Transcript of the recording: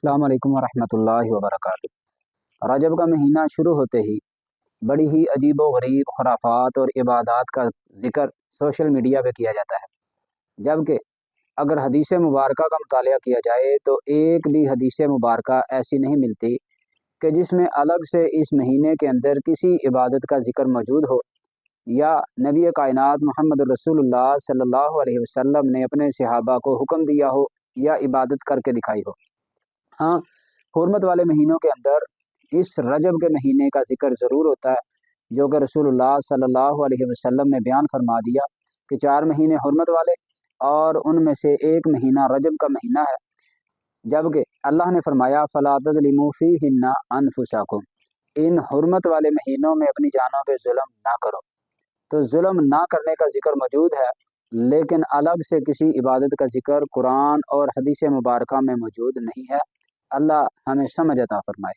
अस्सलाम वालेकुम वरहमतुल्लाहि वबरकातुहू। रजब का महीना शुरू होते ही बड़ी ही अजीब व गरीब खुराफात और इबादात का जिक्र सोशल मीडिया पे किया जाता है। जबकि अगर हदीस मुबारक का मुतालिया किया जाए तो एक भी हदीस मुबारक ऐसी नहीं मिलती कि जिसमें अलग से इस महीने के अंदर किसी इबादत का जिक्र मौजूद हो, या नबी कायनात मोहम्मद रसूलुल्लाह सल्लल्लाहु अलैहि वसल्लम ने अपने सहाबा को हुक्म दिया हो या इबादत करके दिखाई हो। हाँ, हुर्मत वाले महीनों के अंदर इस रजब के महीने का जिक्र ज़रूर होता है, जो कि रसूलुल्लाह सल्लल्लाहु अलैहि वसल्लम ने बयान फरमा दिया कि 4 महीने हुर्मत वाले और उनमें से एक महीना रजब का महीना है। जबकि अल्लाह ने फरमाया फ़ला तज़लिमू फ़ीहिन्ना अनफुसकुम, इन हुर्मत वाले महीनों में अपनी जानों पे जुल्म ना करो। तो जुल्म ना करने का जिक्र मौजूद है, लेकिन अलग से किसी इबादत का जिक्र कुरान और हदीस मुबारक में मौजूद नहीं है। अल्लाह हमें समझ अता फरमाए।